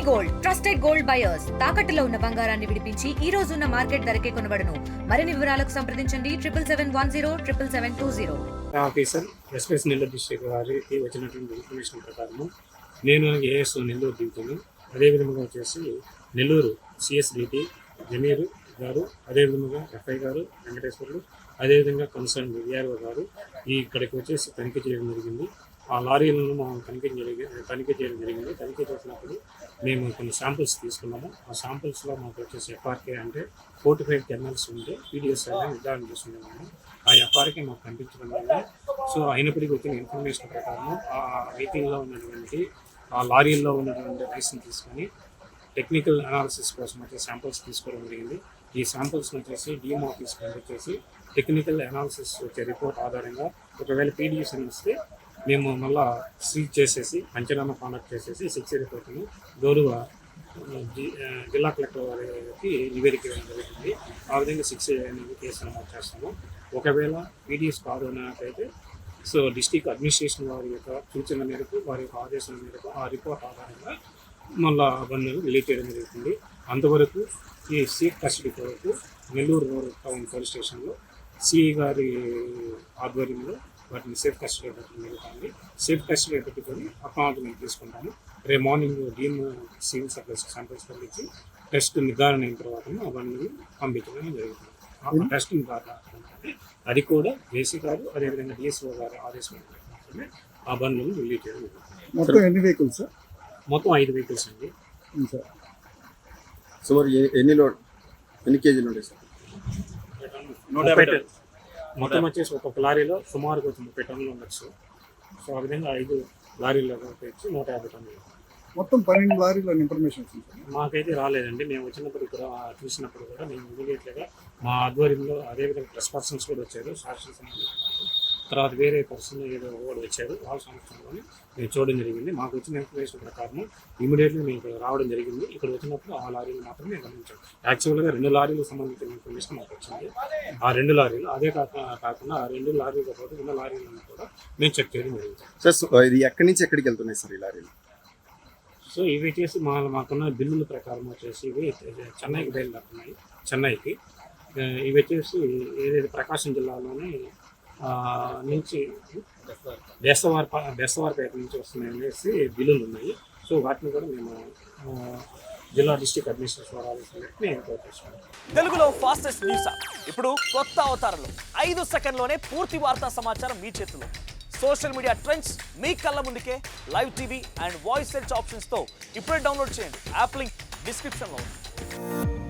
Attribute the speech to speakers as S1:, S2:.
S1: Gold trusted gold buyers తాకట్టులో ఉన్న బంగారాన్ని విడిపించి ఈ రోజు ఉన్న మార్కెట్ ధరకే కొనబడును. మరిన్ని వివరాలకు సంప్రదించండి 7771077720.
S2: ఆఫీసర్ ఎస్పీఎస్ నెల్లూరు డిస్ట్రిక్ట్ వారికి వచ్చినటువంటి ఇన్ఫర్మేషన్ ప్రకారము నేను ఏఎస్ నెల్లూరు దిగుతాను. అదేవిధంగా వచ్చేసి నెల్లూరు సిఎస్డిటి జమీరు గారు, అదేవిధంగా ఎఫ్ఐ గారు వెంకటేశ్వర్లు, అదేవిధంగా కన్సర్న్ విఆర్ఓ గారు ఇక్కడికి వచ్చేసి తనిఖీ చేయడం జరిగింది. ఆ లారీలను మనం తనిఖీ చేయడం జరిగింది. తనిఖీ చేసినప్పుడు మేము కొన్ని శాంపుల్స్ తీసుకున్నాము. ఆ శాంపుల్స్లో మాకు వచ్చేసి ఎఫ్ఆర్కే అంటే 45 కెర్నల్స్ ఉంటే పీడిఎస్ అనేది నిర్ధారణ చేసుకున్నాము. ఆ ఎఫ్ఆర్కే మాకు కనిపించడం వల్ల సో అయినప్పటికీ వచ్చిన ఇన్ఫర్మేషన్ ప్రకారం ఆ వెహికల్లో ఉన్నటువంటి ఆ లారీల్లో ఉన్నటువంటి రైస్ని తీసుకొని టెక్నికల్ అనాలిసిస్ కోసం వచ్చే శాంపుల్స్ తీసుకోవడం జరిగింది. ఈ శాంపుల్స్ని వచ్చేసి డిఎం ఆఫీస్కి పంపించేసి టెక్నికల్ అనాలిసిస్ వచ్చే రిపోర్ట్ ఆధారంగా ఒకవేళ పీడిఎస్ అని వస్తే మేము మళ్ళా సీజ్ చేసేసి పంచనామా కాండక్ట్ చేసేసి 6 రిపోర్ట్ని గౌరవ జిల్లా కలెక్టర్ వారికి నివేదిక ఇవ్వడం జరుగుతుంది. ఆ విధంగా 6 అనేది కేసు నమోదు చేస్తాము. ఒకవేళ పీడిఎస్ కాదు అన్నట్లయితే సో డిస్ట్రిక్ట్ అడ్మినిస్ట్రేషన్ వారి యొక్క సూచన మేరకు వారి యొక్క ఆదేశాల మేరకు ఆ రిపోర్ట్ ఆధారంగా మళ్ళా బండ్లను రిలీజ్ చేయడం జరుగుతుంది. అంతవరకు ఈ సేఫ్ కస్టడీ కొరకు నెల్లూరు రోడ్ టౌన్ పోలీస్ స్టేషన్లో సిఐ గారి ఆధ్వర్యంలో వాటిని సేఫ్ కస్టడీ పెట్టడం జరుగుతుంది. సేఫ్ కస్టడీ పెట్టుకొని అపాయింట్మెంట్ తీసుకుంటాము. రేపు morning DM civil supplies samples పంపించి టెస్ట్ నిర్ధారణ అయిన తర్వాత ఆ బండ్లను పంపించడం జరుగుతుంది. ఆ టెస్ట్ నిర్ధారణ అది కూడా జేసీ గారు అదేవిధంగా డిఎస్ఓ గారి ఆదేశం ఆ బండ్లను రిలీజ్ చేయడం జరుగుతుంది.
S3: మొత్తం ఎన్ని వెహికల్స్ సార్?
S2: మొత్తం 5 వెహికల్స్ అండి.
S3: సుమారు ఎన్ని కేజీలు ఉంటాయి సార్?
S2: మొత్తం వచ్చేసి ఒక్కొక్క లారీలో సుమారుగా వచ్చి 30 టన్నులు ఉండొచ్చు. సో ఆ విధంగా 5 లారీల్లో వచ్చి 150 టన్నులు.
S3: మొత్తం 12 లారీల ఇన్ఫర్మేషన్
S2: మాకైతే రాలేదండి. మేము వచ్చినప్పుడు ఇక్కడ చూసినప్పుడు కూడా మేము ఇమీడియట్గా మా ఆధ్వర్యంలో అదేవిధంగా ప్రెస్ పర్సన్స్ కూడా వచ్చారు, సాక్షి తర్వాత వేరే పర్సన్ ఏదో కూడా వచ్చారు. వాళ్ళ సంవత్సరంలోనే మేము చూడడం జరిగింది. మాకు వచ్చిన ఇన్ఫర్మేషన్ ప్రకారం ఇమీడియట్లీ మేము ఇక్కడ రావడం జరిగింది. ఇక్కడ వచ్చినప్పుడు ఆ లారీలు మాత్రమే గమనించాం. యాక్చువల్గా 2 లారీలకు సంబంధించిన ఇన్ఫర్మేషన్ మాకు వచ్చింది. ఆ 2 లారీలు అదే కాకుండా ఆ 2 లారీలతో పాటు ఉన్న లారీలను కూడా మేము చెక్ చేయడం జరిగింది.
S3: సార్ ఇది ఎక్కడి నుంచి ఎక్కడికి వెళ్తున్నాయి సార్ ఈ లారీలు?
S2: సో ఇవి వచ్చేసి మాకున్న బిల్లుల ప్రకారం వచ్చేసి ఇవి చెన్నైకి బయలుదేరుతున్నాయి. చెన్నైకి ఇవి వచ్చేసి ఏదైతే ప్రకాశం జిల్లాలోని నుంచి బెస్తవారిపేట నుంచి వస్తున్నాయి అనేసి బిల్లులు ఉన్నాయి. సో వాటిని కూడా మేము జిల్లా డిస్ట్రిక్ట్ అడ్మినిస్ట్రేషన్ మేము చేసుకున్నాం.
S4: తెలుగులో ఫాస్టెస్ట్ న్యూస్ ఇప్పుడు కొత్త అవతారంలో 5 సెకండ్లోనే పూర్తి వార్తా సమాచారం మీ చేతిలో. సోషల్ మీడియా ట్రెండ్స్ మీ కళ్ళ ముందుకే live TV and voice search ఆప్షన్స్తో ఇప్పుడే డౌన్లోడ్ చేయండి. యాప్ లింక్ డిస్క్రిప్షన్లో ఉంది.